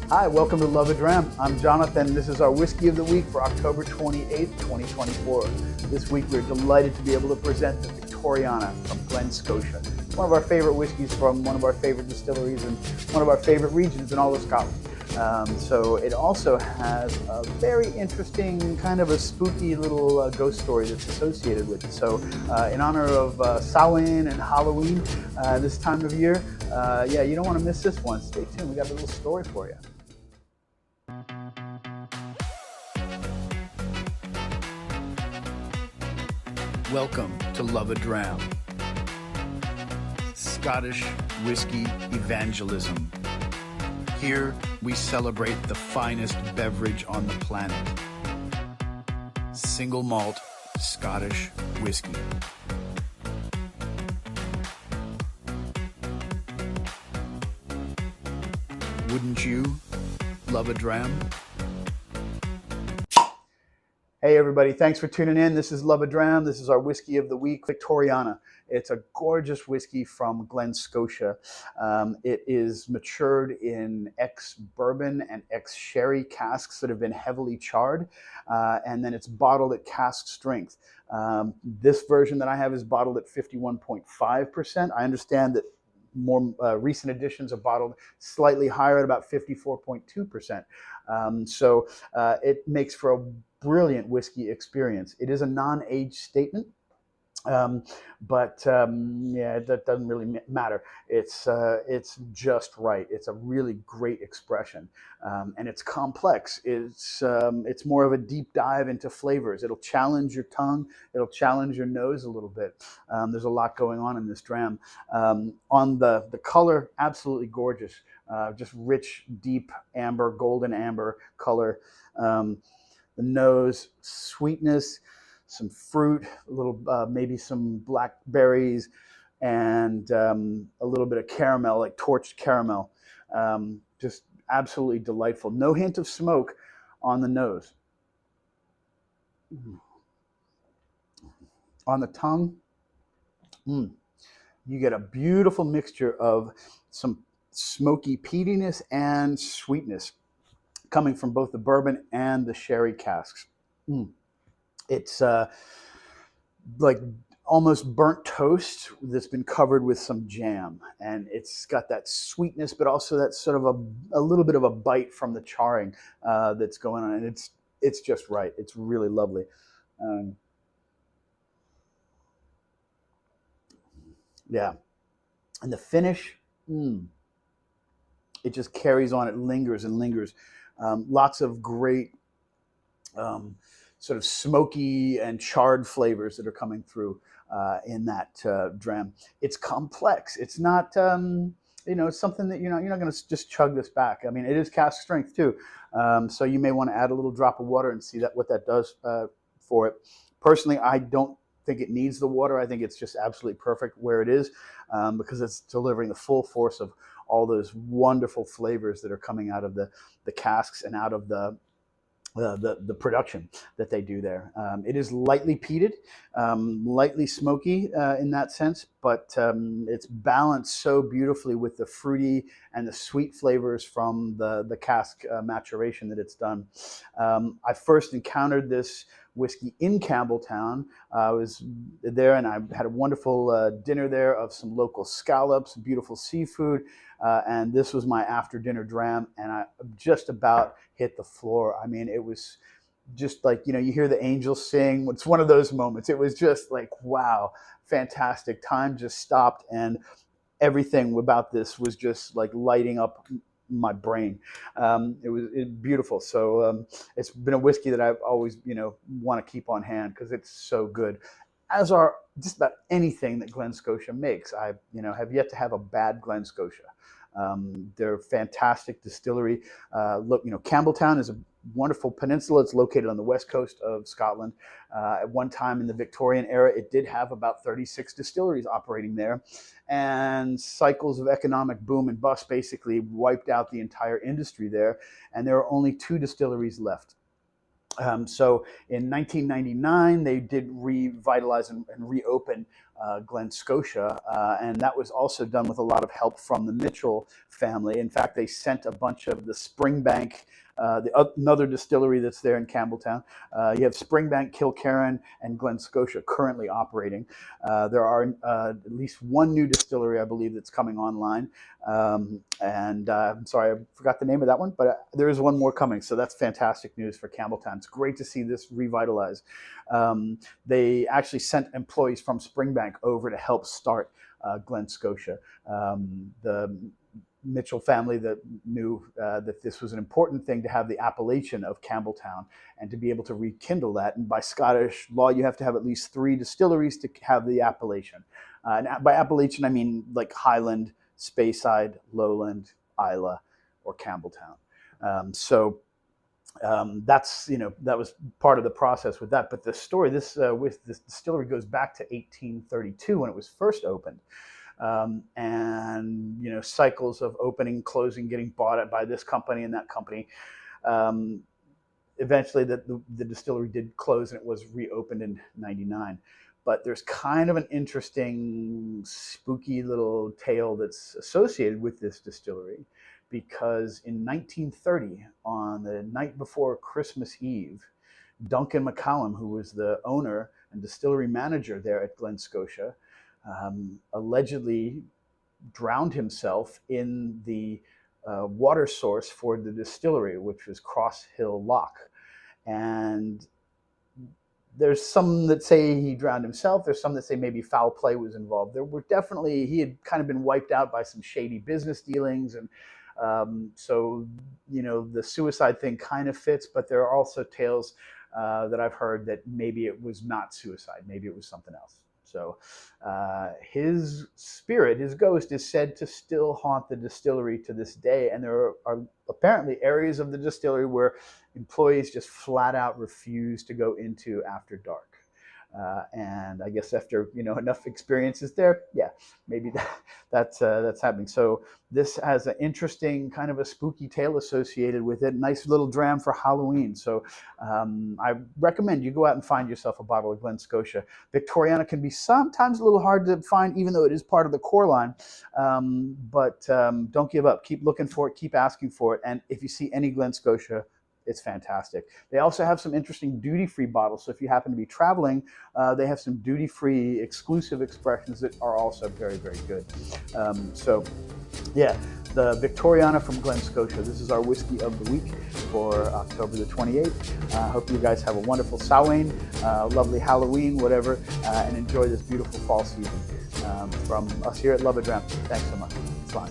Hi, welcome to Love-A-Dram. I'm Jonathan. This is our Whiskey of the Week for October 28th, 2024. This week we're delighted to be able to present the Victoriana from Glen Scotia. It's one of our favorite whiskeys from one of our favorite distilleries and one of our favorite regions in all of Scotland. So it also has a very interesting, kind of a spooky little ghost story that's associated with it. So in honor of Samhain and Halloween this time of year, yeah, you don't want to miss this one. Stay tuned. We got a little story for you. Welcome to Love-A-Dram, Scottish whiskey evangelism. Here we celebrate the finest beverage on the planet, single malt Scottish whiskey. Wouldn't you love a dram? Hey everybody, thanks for tuning in. This is Love-A-Dram. This is our Whiskey of the Week, Victoriana. It's a gorgeous whiskey from Glen Scotia. It is matured in ex-bourbon and ex-sherry casks that have been heavily charred, and then it's bottled at cask strength. This version that I have is bottled at 51.5%. I understand that more recent editions are bottled slightly higher at about 54.2%. So it makes for a brilliant whiskey experience. It is a non-age statement. But yeah, that doesn't really matter. It's just right. It's a really great expression, and it's complex. It's more of a deep dive into flavors. It'll challenge your tongue. It'll challenge your nose a little bit. There's a lot going on in this dram. On the color, absolutely gorgeous. Just rich, deep amber, golden amber color. The nose, sweetness, some fruit, a little maybe some blackberries, and a little bit of caramel, like torched caramel. Just absolutely delightful. No hint of smoke on the nose. On the tongue, you get a beautiful mixture of some smoky peatiness and sweetness coming from both the bourbon and the sherry casks. It's like almost burnt toast that's been covered with some jam, and it's got that sweetness, but also that sort of a little bit of a bite from the charring that's going on, and it's just right. It's really lovely. Yeah, and the finish, it just carries on. It lingers and lingers. Lots of great sort of smoky and charred flavors that are coming through in that dram. It's complex. It's not, it's something that you're not going to just chug this back. I mean, it is cask strength too. So you may want to add a little drop of water and see what that does for it. Personally, I don't think it needs the water. I think it's just absolutely perfect where it is because it's delivering the full force of all those wonderful flavors that are coming out of the casks and out of the production that they do there. It is lightly peated, lightly smoky in that sense, but it's balanced so beautifully with the fruity and the sweet flavors from the cask maturation that it's done. I first encountered this whiskey in Campbelltown. I was there and I had a wonderful dinner there of some local scallops, beautiful seafood, and this was my after dinner dram, and I just about hit the floor. I mean, it was just like, you hear the angels sing. It's one of those moments. It was just like, wow, fantastic. Time just stopped, and everything about this was just like lighting up my brain. It was beautiful. So it's been a whiskey that I've always, want to keep on hand because it's so good. As are just about anything that Glen Scotia makes. I, have yet to have a bad Glen Scotia. They're a fantastic distillery. Look, Campbelltown is a wonderful peninsula. It's located on the west coast of Scotland. At one time in the Victorian era, it did have about 36 distilleries operating there, and cycles of economic boom and bust basically wiped out the entire industry there, and there are only 2 distilleries left. So in 1999, they did revitalize and reopen Glen Scotia, and that was also done with a lot of help from the Mitchell family. In fact, they sent a bunch of the Springbank, another distillery that's there in Campbelltown. You have Springbank, Kilkerran, and Glen Scotia currently operating. There are at least one new distillery, I believe, that's coming online. I'm sorry, I forgot the name of that one, but there is one more coming. So that's fantastic news for Campbelltown. It's great to see this revitalized. They actually sent employees from Springbank over to help start Glen Scotia. The Mitchell family that knew that this was an important thing to have the appellation of Campbelltown and to be able to rekindle that. And by Scottish law, you have to have at least 3 distilleries to have the appellation. And by appellation, I mean like Highland, Speyside, Lowland, Islay, or Campbelltown. That's, that was part of the process with that. But the story, with this distillery goes back to 1832 when it was first opened. And cycles of opening, closing, getting bought out by this company and that company. Eventually the distillery did close and it was reopened in '99. But there's kind of an interesting, spooky little tale that's associated with this distillery, because in 1930, on the night before Christmas Eve, Duncan McCallum, who was the owner and distillery manager there at Glen Scotia, allegedly drowned himself in the water source for the distillery, which was Cross Hill Loch. And there's some that say he drowned himself. There's some that say maybe foul play was involved. There were definitely, he had kind of been wiped out by some shady business dealings. And so, the suicide thing kind of fits, but there are also tales that I've heard that maybe it was not suicide. Maybe it was something else. So his spirit, his ghost, is said to still haunt the distillery to this day. And there are apparently areas of the distillery where employees just flat out refuse to go into after dark. And I guess after enough experiences there, yeah, maybe that's happening. So this has an interesting kind of a spooky tale associated with it. Nice little dram for Halloween. So I recommend you go out and find yourself a bottle of Glen Scotia. Victoriana can be sometimes a little hard to find, even though it is part of the core line. But don't give up. Keep looking for it. Keep asking for it. And if you see any Glen Scotia, it's fantastic. They also have some interesting duty-free bottles. So if you happen to be traveling, they have some duty-free exclusive expressions that are also very, very good. So yeah, the Victoriana from Glen Scotia. This is our whiskey of the week for October the 28th. I hope you guys have a wonderful Samhain, lovely Halloween, whatever, and enjoy this beautiful fall season. From us here at Love-A-Dram, thanks so much. It's fun.